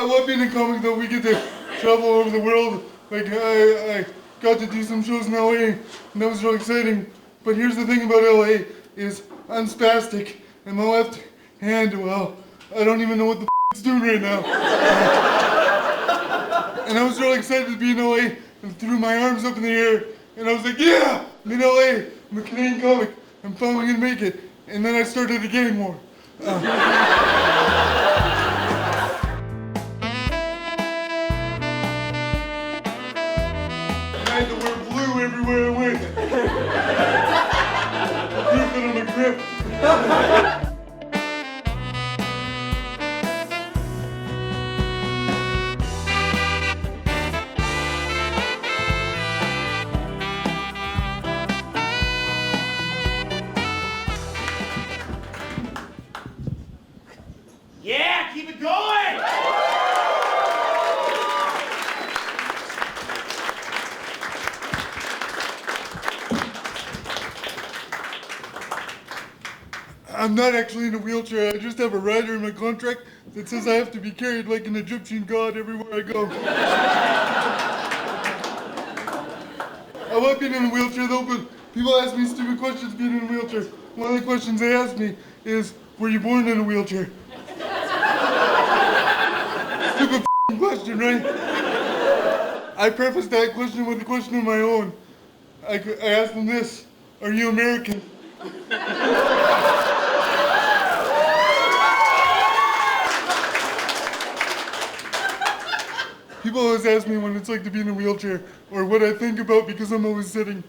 love being a comic though. We get to travel all over the world. Like I got to do some shows in LA, and that was really exciting. But here's the thing about LA is I'm spastic, and my left hand, well, I don't even know what the it's doing right now. And I was really excited to be in LA and threw my arms up in the air, and I was like, yeah, I'm in LA. I'm a Canadian comic. I'm finally gonna make it. And then I started getting more. I had to wear blue everywhere I went. Proof that I'm a grip. Yeah, keep it going! I'm not actually in a wheelchair. I just have a rider in my contract that says I have to be carried like an Egyptian god everywhere I go. I love being in a wheelchair though, but people ask me stupid questions being in a wheelchair. One of the questions they ask me is, were you born in a wheelchair? Stupid question, right? I prefaced that question with a question of my own. I asked them this, are you American? People always ask me what it's like to be in a wheelchair, or what I think about because I'm always sitting.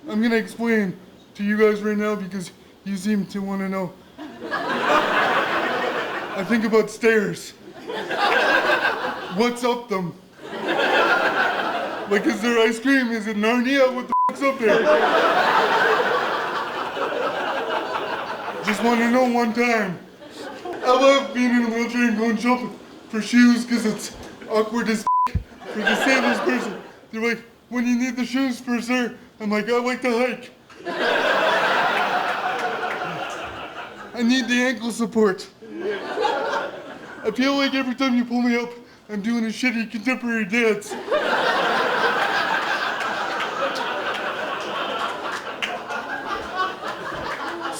I'm gonna explain to you guys right now because you seem to want to know. I think about stairs. What's up them? Like, is there ice cream? Is it Narnia? What the fuck's up there? Just want to know one time. I love being in a wheelchair and going shopping for shoes because it's awkward as for the sandals person. They're like, when you need the shoes for, sir? I'm like, I like to hike. I need the ankle support. I feel like every time you pull me up, I'm doing a shitty contemporary dance.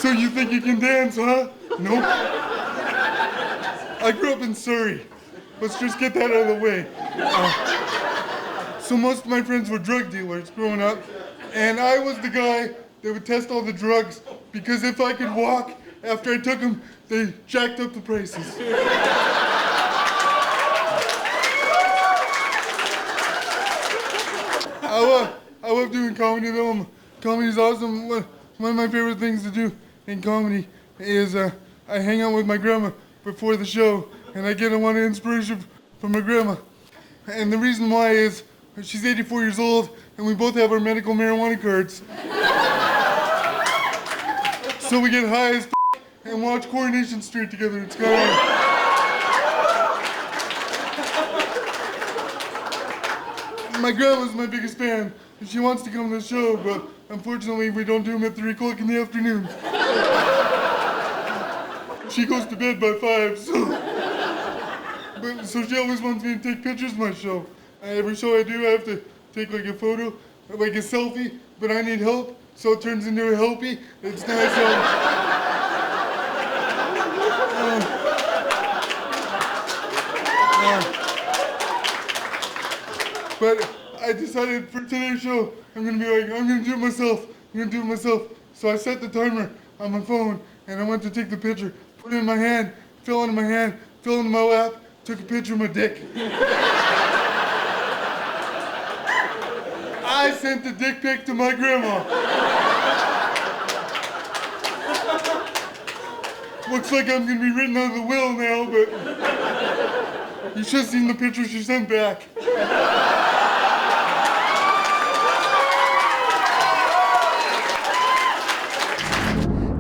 So you think you can dance, huh? Nope. I grew up in Surrey. Let's just get that out of the way. So most of my friends were drug dealers growing up, and I was the guy that would test all the drugs because if I could walk after I took them, they jacked up the prices. I love doing comedy though. Comedy's awesome. One of my favorite things to do in comedy is I hang out with my grandma before the show, and I get a lot of inspiration from my grandma. And the reason why is she's 84 years old, and we both have our medical marijuana cards. So we get high as and watch Coronation Street together. It's kind of... My grandma's my biggest fan, and she wants to come to the show, but unfortunately we don't do them at 3 o'clock in the afternoon. She goes to bed by 5, so she always wants me to take pictures of my show. Every show I do, I have to take like a photo, like a selfie, but I need help, so it turns into a helpie. It's nice. But I decided for today's show, I'm gonna do it myself. So I set the timer on my phone, and I went to take the picture, put it in my hand, fell into my hand, fell into my lap, took a picture of my dick. I sent the dick pic to my grandma. Looks like I'm gonna be written out of the will now, but you should have seen the picture she sent back.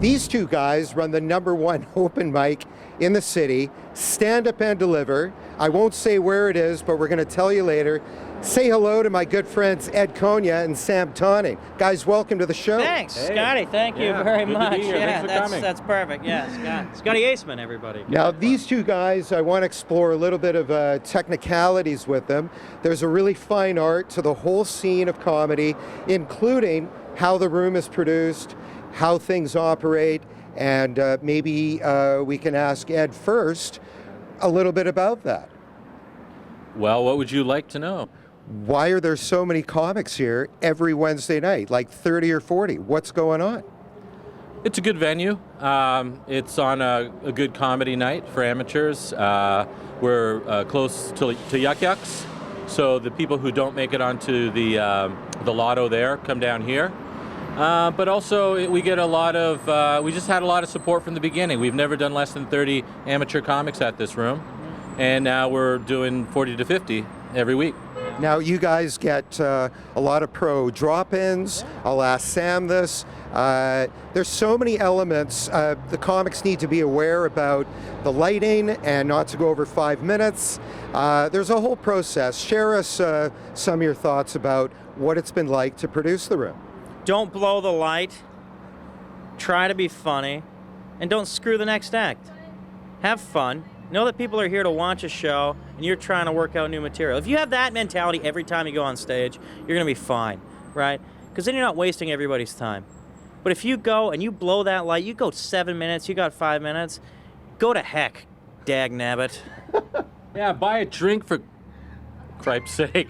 These two guys run the #1 open mic in the city, Stand Up and Deliver. I won't say where it is, but we're going to tell you later. Say hello to my good friends Ed Konya and Sam Tonning. Guys, welcome to the show. Thanks, Hey. Scotty. Thank you Yeah, very good to much. be here. Yeah, Thanks for coming. that's perfect. Yeah, Scotty Aceman, everybody. Now, these two guys, I want to explore a little bit of technicalities with them. There's a really fine art to the whole scene of comedy, including how the room is produced, how things operate, and maybe we can ask Ed first a little bit about that. Well, what would you like to know? Why are there so many comics here every Wednesday night, like 30 or 40? What's going on? It's a good venue. It's on a good comedy night for amateurs. We're close to Yuck Yucks, so the people who don't make it onto the lotto there come down here. But also we get a lot of, we just had a lot of support from the beginning. We've never done less than 30 amateur comics at this room, and now we're doing 40 to 50 every week. Now, you guys get a lot of pro drop-ins. I'll ask Sam this. There's so many elements. The comics need to be aware about the lighting and not to go over 5 minutes. There's a whole process. Share us some of your thoughts about what it's been like to produce the room. Don't blow the light. Try to be funny, and don't screw the next act. Have fun. Know that people are here to watch a show, and you're trying to work out new material. If you have that mentality every time you go on stage, you're going to be fine, right? Because then you're not wasting everybody's time. But if you go and you blow that light, you go 7 minutes, you got 5 minutes, go to heck, dag nabbit. Yeah, buy a drink for cripe's sake.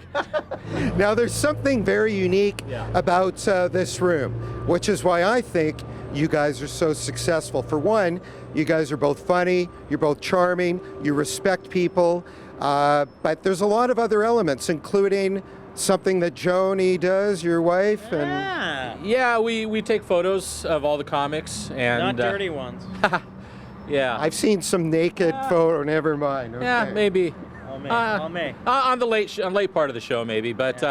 Now, there's something very unique Yeah. about this room, which is why I think you guys are so successful. For one, you guys are both funny, you're both charming, you respect people, but there's a lot of other elements, including something that Joni does, your wife, and Ah, Yeah, we take photos of all the comics and not dirty ones. Yeah, I've seen some naked photo. Never mind. Okay. yeah, maybe. Oh, me. Oh, me. On the late part of the show, maybe. But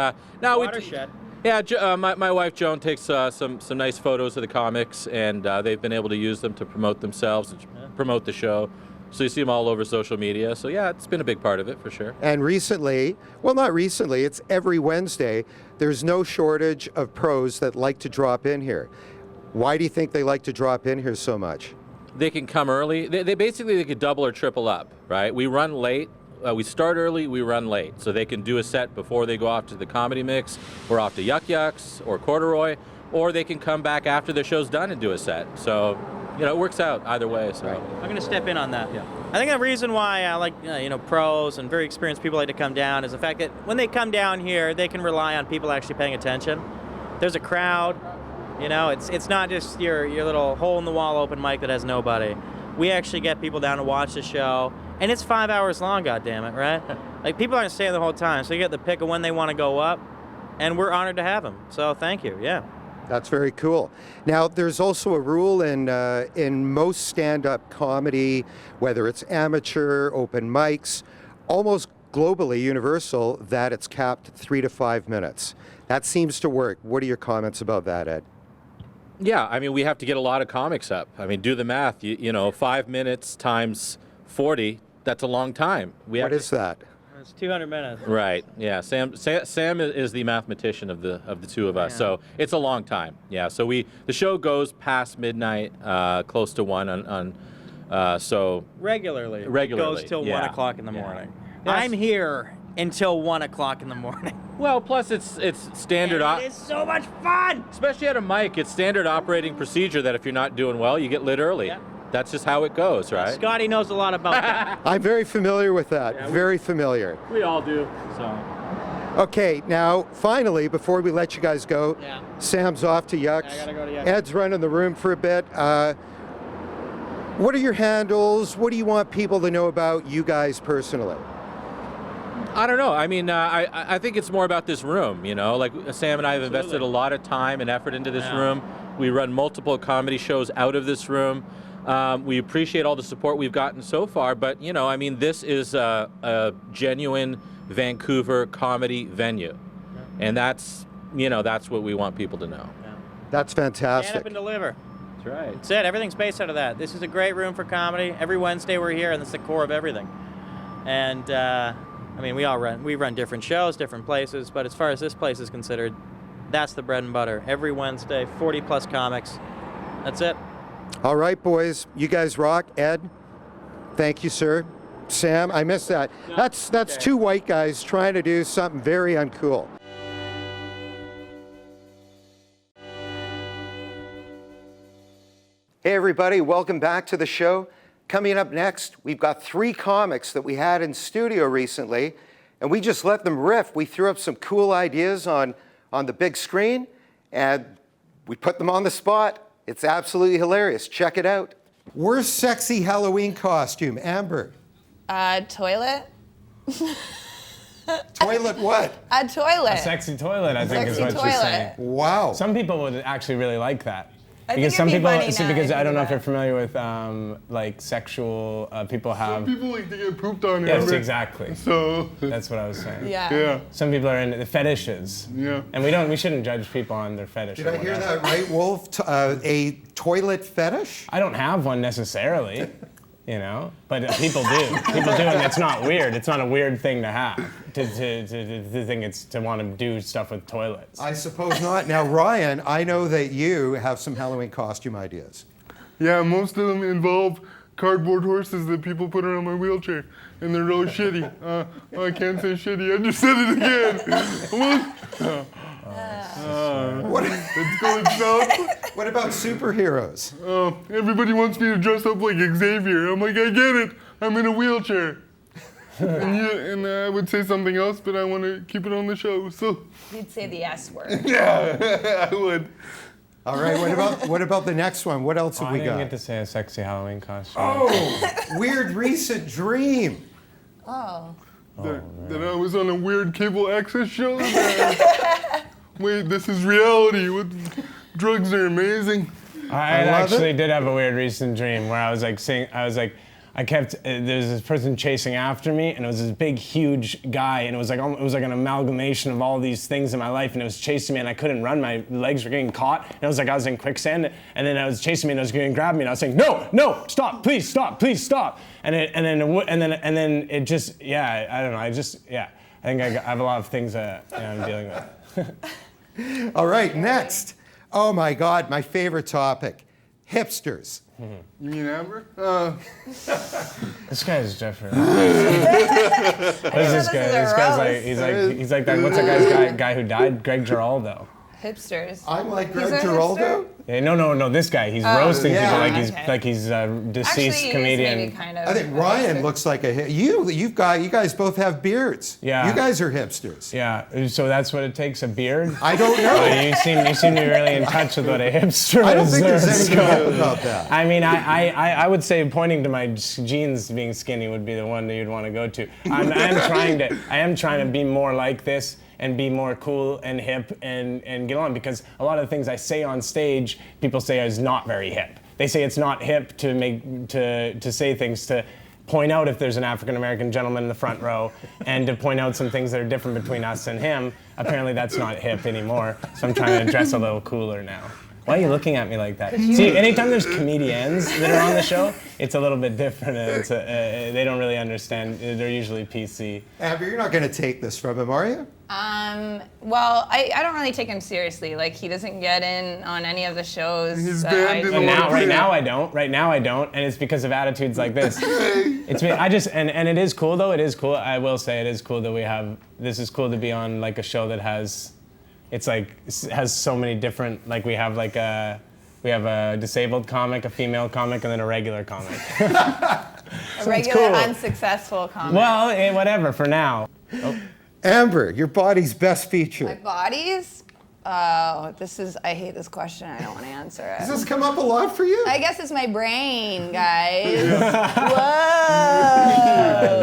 no, Watershed. Yeah, my wife Joan takes some nice photos of the comics, and they've been able to use them to promote themselves and promote the show. So you see them all over social media. So yeah, it's been a big part of it for sure. And recently, well, not recently, it's every Wednesday, there's no shortage of pros that like to drop in here. Why do you think they like to drop in here so much? They can come early. They basically could double or triple up, right? We run late. We start early, we run late. So they can do a set before they go off to the comedy mix, or off to Yuck Yucks, or Corduroy, or they can come back after the show's done and do a set. So, you know, it works out either way. So. I'm going to step in on that. Yeah. I think the reason why I like, pros and very experienced people like to come down is the fact that when they come down here, they can rely on people actually paying attention. There's a crowd, it's not just your little hole in the wall open mic that has nobody. We actually get people down to watch the show, and it's 5 hours long, goddammit, right? Like, people aren't staying the whole time, so you get the pick of when they want to go up, and we're honored to have them. So thank you, yeah. That's very cool. Now, there's also a rule in most stand-up comedy, whether it's amateur, open mics, almost globally universal, that it's capped 3 to 5 minutes. That seems to work. What are your comments about that, Ed? Yeah, I mean, we have to get a lot of comics up. I mean, do the math. 5 minutes times 40, that's a long time. What is that? It's 200 minutes. Right. Yeah. Sam is the mathematician of the two of us. Yeah. So it's a long time. Yeah. So the show goes past midnight, close to 1 so Regularly. Regularly, It goes till yeah. 1 o'clock in the Yeah. morning. That's- I'm here until 1 o'clock in the morning. Well, plus it's standard. It is so much fun! Especially at a mic, it's standard operating procedure that if you're not doing well, you get lit early. Yeah. That's just how it goes, right? Scotty knows a lot about that. I'm very familiar with that. Yeah, Very familiar. We all do. So. Okay, now, finally, before we let you guys go, Yeah. Sam's off to Yucks. I gotta go to Yucks. Ed's running the room for a bit. What are your handles? What do you want people to know about you guys personally? I don't know. I mean, I think it's more about this room, Like Sam and I have invested a Absolutely. lot of time and effort into this Yeah. room. We run multiple comedy shows out of this room. We appreciate all the support we've gotten so far, but, this is a genuine Vancouver comedy venue. And that's what we want people to know. That's Stand fantastic. up and deliver. That's right. That's it. Everything's based out of that. This is a great room for comedy. Every Wednesday we're here, and it's the core of everything. And I mean, we run different shows, different places, but as far as this place is considered, that's the bread and butter. Every Wednesday, 40 plus comics. That's it. All right, boys, you guys rock. Ed, thank you, sir. Sam, I missed that. That's okay. two white guys trying to do something very uncool. Hey everybody, welcome back to the show. Coming up next, we've got 3 comics that we had in studio recently, and we just let them riff. We threw up some cool ideas on the big screen, and we put them on the spot. It's absolutely hilarious. Check it out. Worst sexy Halloween costume, Amber. Toilet. Toilet what? A toilet. A sexy toilet, I think, is Sexy what you're toilet. saying. Wow. Some people would actually really like that. I Because think some it'd be people, funny now because that I don't know if think you're familiar with like sexual people have. People like to get pooped on. Yes, Amber. exactly. So. That's what I was saying. Yeah. Yeah. Some people are into the fetishes. Yeah. And we shouldn't judge people on their fetish. Did or I hear whatever. that right, Wolf? A toilet fetish? I don't have one necessarily, you know, but people do. People do, and it's not weird. It's not a weird thing to have. To think it's to want to do stuff with toilets. I suppose not. Now, Ryan, I know that you have some Halloween costume ideas. Yeah, most of them involve cardboard horses that people put around my wheelchair, and they're really shitty. I can't say shitty. I just said it again. It's going south. What about superheroes? Everybody wants me to dress up like Xavier. I'm like, I get it. I'm in a wheelchair. and I would say something else, but I want to keep it on the show. So You'd say the S word. yeah, I would. All right, what about the next one? What else have I we didn't got? get to say a sexy Halloween costume. Oh, weird recent dream. Oh. That I was on a weird cable access show. Wait, this is reality. Drugs are amazing. I love actually it. did have a weird recent dream where I was like I kept there's this person chasing after me, and it was this big, huge guy, and it was like an amalgamation of all these things in my life, and it was chasing me, and I couldn't run. My legs were getting caught, and it was like I was in quicksand, and then I was chasing me, and it was going to grab me, and I was saying, no, stop, please stop, and then it just, yeah, I don't know, I think I have a lot of things that I'm dealing with. All right, next. Oh my God, my favorite topic, hipsters. You mean Amber? This guy is Jeffrey. What is this guy? This guy's like he's like that. What's that guy who died? Greg Giraldo. Hipsters. I'm like He's Greg a Giraldo? Yeah, no, this guy. He's roasting yeah. people like he's a deceased Actually, comedian. Maybe kind of I think Ryan looks like a you guys both have beards. Yeah. You guys are hipsters. Yeah, so that's what it takes, a beard? I don't know. Oh, you seem to be really in touch with what a hipster is. I don't think there's anything hip about that. I mean, I would say pointing to my jeans being skinny would be the one that you'd want to go to. I am trying to be more like this and be more cool and hip and get on, because a lot of the things I say on stage, people say is not very hip. They say it's not hip to say things, to point out if there's an African American gentleman in the front row, and to point out some things that are different between us and him. Apparently that's not hip anymore, so I'm trying to dress a little cooler now. Why are you looking at me like that? See, anytime there's comedians that are on the show, it's a little bit different. They don't really understand. They're usually PC. Amber, you're not going to take this from him, are you? Well, I don't really take him seriously. Like, he doesn't get in on any of the shows. He's that banned in I the do. Right now I don't, and it's because of attitudes like this. And it is cool though. It is cool. I will say it is cool that this is cool to be on like a show that has so many different, like we have a disabled comic, a female comic, and then a regular comic. A regular, cool. unsuccessful comic. Well, whatever for now. Oh. Amber, your body's best My feature. bodies? Oh, I hate this question. I don't want to answer it. Does this come up a lot for you? I guess it's my brain, guys. Whoa.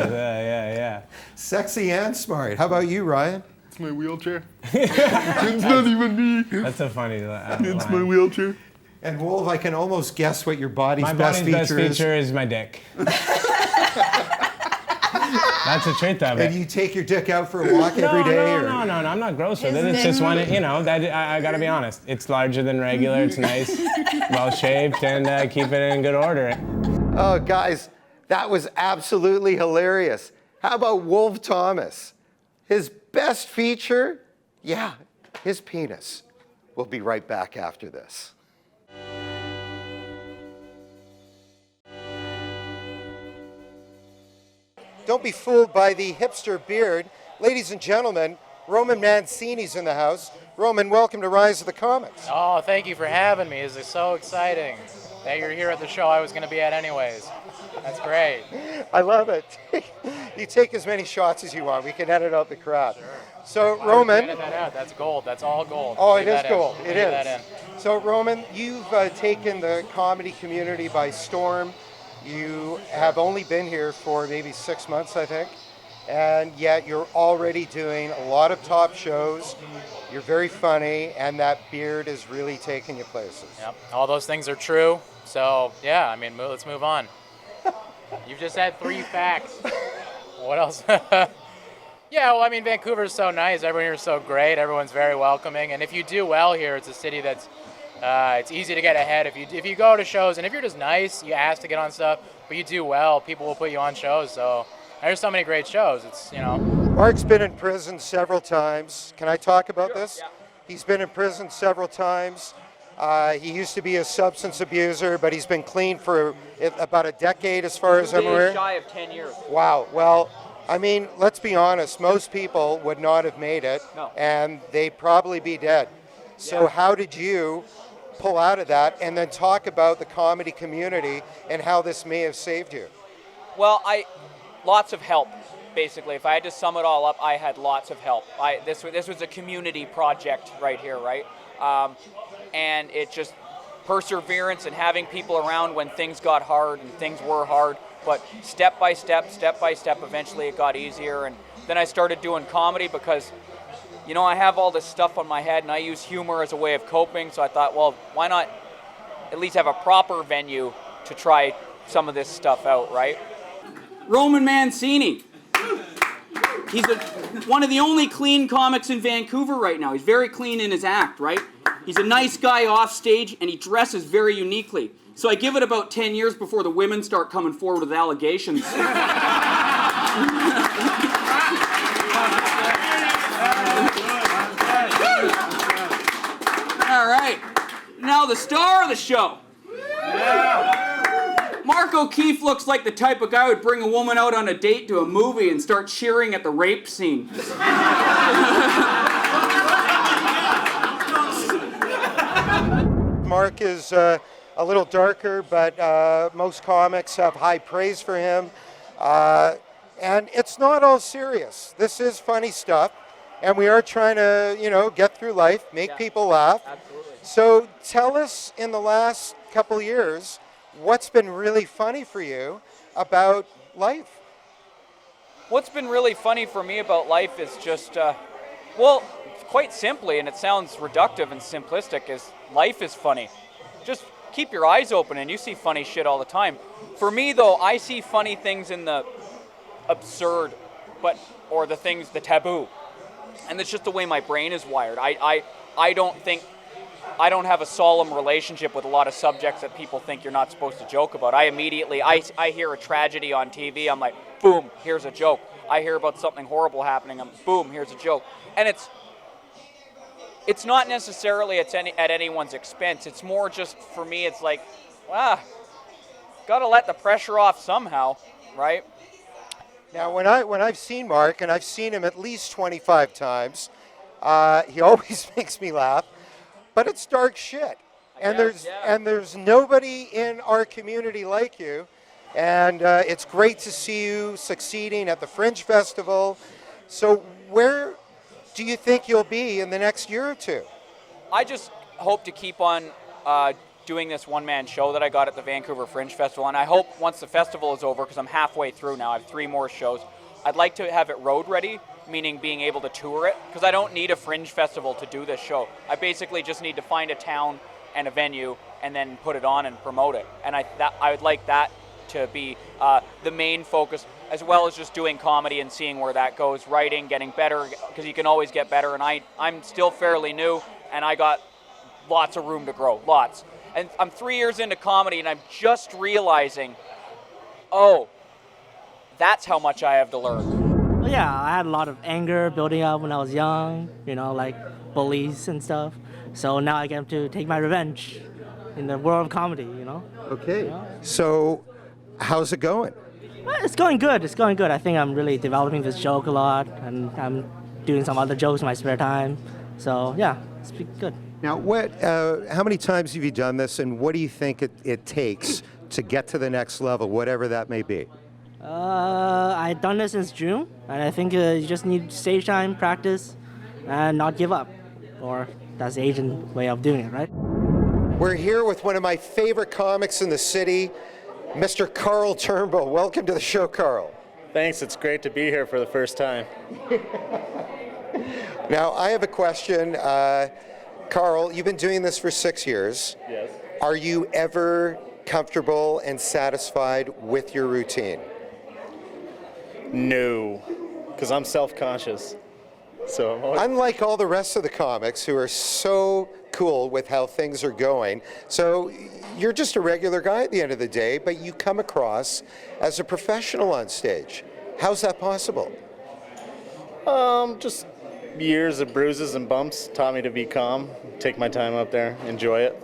Yeah. Sexy and smart. How about you, Ryan? It's my wheelchair. It's not even me. That's a funny It's my wheelchair. And Wolf, I can almost guess what your body's My best body's best feature is. feature is my dick. That's a trait of it. And you take your dick out for a walk every day? No, I'm not gross with His it. It's just dick. one, I gotta be honest. It's larger than regular, it's nice, well shaped, and keep it in good order. Oh, guys, that was absolutely hilarious. How about Wolf Thomas? His best feature? Yeah, his penis. We'll be right back after this. Don't be fooled by the hipster beard. Ladies and gentlemen, Roman Mancini's in the house. Roman, welcome to Rise of the Comics. Oh, thank you for having me. This is so exciting that you're here at the show I was going to be at anyways. That's great. I love it. You take as many shots as you want. We can edit out the crowd. Sure. So, Roman. Edit that out. That's gold. That's all gold. Oh, Leave it is that gold. in. It Leave is. that in. So, Roman, you've taken the comedy community by storm. You have only been here for maybe 6 months, I think. And yet you're already doing a lot of top shows. You're very funny, and that beard is really taking you places. Yep. All those things are true. So, yeah, I mean, let's move on. You've just had 3 facts. What else? Yeah, well, I mean, Vancouver's so nice. Everyone here is so great. Everyone's very welcoming. And if you do well here, it's a city that's it's easy to get ahead. If you go to shows, and if you're just nice, you ask to get on stuff, but you do well, people will put you on shows. So there's so many great shows. It's, you know. Mark's been in prison several times. Can I talk about this? Yeah. He's been in prison several times. He used to be a substance abuser, but he's been clean for about a decade as far as I'm aware. Shy of 10 years. Wow. Well, I mean, let's be honest. Most people would not have made it, and they'd probably be dead. So how did you pull out of that, and then talk about the comedy community and how this may have saved you? Well, lots of help, basically. If I had to sum it all up, I had lots of help. This was a community project right here, right? And it just perseverance and having people around when things got hard, and things were hard, but step by step, eventually it got easier. And then I started doing comedy because, you know, I have all this stuff on my head, and I use humor as a way of coping, so I thought, well, why not at least have a proper venue to try some of this stuff out, right? Roman Mancini. He's one of the only clean comics in Vancouver right now. He's very clean in his act, right? He's a nice guy off stage, and he dresses very uniquely. So I give it about 10 years before the women start coming forward with allegations. All right. Now the star of the show. Mark O'Keefe looks like the type of guy who would bring a woman out on a date to a movie and start cheering at the rape scene. Mark is a little darker, but most comics have high praise for him. And it's not all serious. This is funny stuff. And we are trying to, you know, get through life, make people laugh. Absolutely. So tell us, in the last couple of years, what's been really funny for you about life? What's been really funny for me about life is just, well, quite simply, and it sounds reductive and simplistic, is life is funny. Just keep your eyes open and you see funny shit all the time. For me, though, I see funny things in the absurd, or the things, the taboo. And it's just the way my brain is wired. I don't have a solemn relationship with a lot of subjects that people think you're not supposed to joke about. I hear a tragedy on TV, I'm like, boom, here's a joke. I hear about something horrible happening, boom, here's a joke. And it's not necessarily at anyone's expense. It's more just, for me, it's like, gotta let the pressure off somehow, right? Now, when I've seen Mark, and I've seen him at least 25 times, he always makes me laugh. But it's dark shit, and there's nobody in our community like you, and it's great to see you succeeding at the Fringe Festival. So where do you think you'll be in the next year or two? I just hope to keep on doing this one-man show that I got at the Vancouver Fringe Festival, and I hope once the festival is over, because I'm halfway through now, I have 3 more shows, I'd like to have it road ready, meaning being able to tour it, because I don't need a Fringe Festival to do this show. I basically just need to find a town and a venue and then put it on and promote it. And I would like that to be the main focus, as well as just doing comedy and seeing where that goes, writing, getting better, because you can always get better, and I'm still fairly new, and I got lots of room to grow, lots. And I'm 3 years into comedy, and I'm just realizing, oh, that's how much I have to learn. Well, yeah, I had a lot of anger building up when I was young, like bullies and stuff. So now I get to take my revenge in the world of comedy. Okay. So, how's it going? Well, it's going good. It's going good. I think I'm really developing this joke a lot, and I'm doing some other jokes in my spare time. So yeah, it's good. Now, how many times have you done this, and what do you think it takes to get to the next level, whatever that may be? I've done this since June, and I think you just need stage time, practice, and not give up. Or that's the Asian way of doing it, right? We're here with one of my favorite comics in the city, Mr. Carl Turnbull. Welcome to the show, Carl. Thanks, it's great to be here for the first time. Now, I have a question. Carl, you've been doing this for 6 years. Yes. Are you ever comfortable and satisfied with your routine? No, because I'm self-conscious. So I'm always... Unlike all the rest of the comics who are so cool with how things are going, so you're just a regular guy at the end of the day, but you come across as a professional on stage. How's that possible? Just years of bruises and bumps taught me to be calm, take my time up there, enjoy it.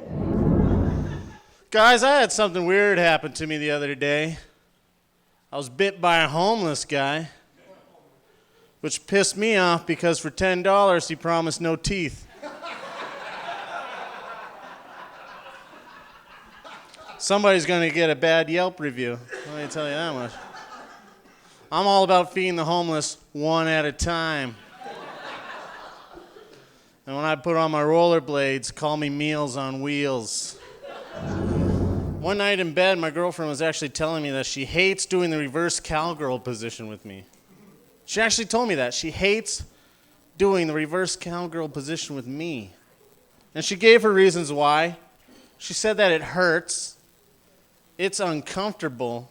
Guys, I had something weird happen to me the other day. I was bit by a homeless guy, which pissed me off because for $10 he promised no teeth. Somebody's gonna get a bad Yelp review, let me tell you that much. I'm all about feeding the homeless one at a time. And when I put on my rollerblades, call me Meals on Wheels. One night in bed, my girlfriend was actually telling me that she hates doing the reverse cowgirl position with me. She actually told me that. She hates doing the reverse cowgirl position with me. And she gave her reasons why. She said that it hurts, it's uncomfortable,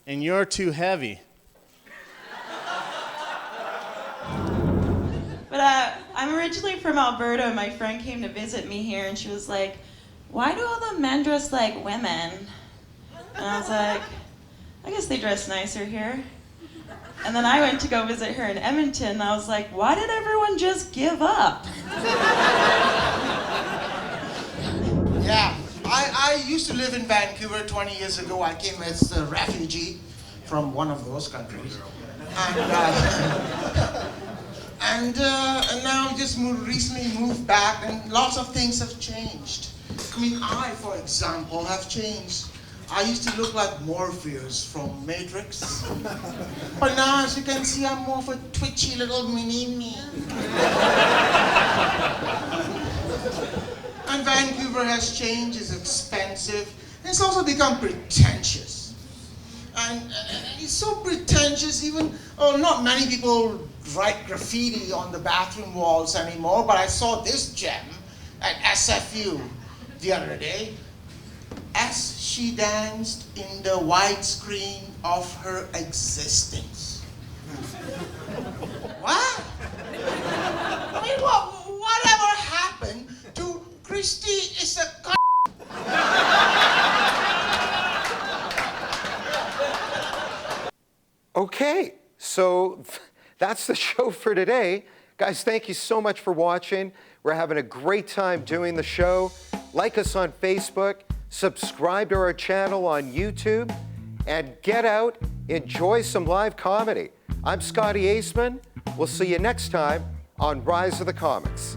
and you're too heavy. But I'm originally from Alberta, and my friend came to visit me here, and she was like, "Why do all the men dress like women?" And I was like, "I guess they dress nicer here." And then I went to go visit her in Edmonton, and I was like, "Why did everyone just give up?" Yeah, I used to live in Vancouver 20 years ago. I came as a refugee from one of those countries. And now just recently moved back, and lots of things have changed. I mean, I, for example, have changed. I used to look like Morpheus from Matrix. But now, as you can see, I'm more of a twitchy little mini-me. And Vancouver has changed, it's expensive, and it's also become pretentious. And it's so pretentious, even, not many people write graffiti on the bathroom walls anymore, but I saw this gem at SFU the other day as she danced in the widescreen of her existence. What? I mean, whatever happened to Christy is a Okay, so that's the show for today. Guys, thank you so much for watching. We're having a great time doing the show. Like us on Facebook, subscribe to our channel on YouTube, and get out, enjoy some live comedy. I'm Scotty Aceman. We'll see you next time on Rise of the Comics.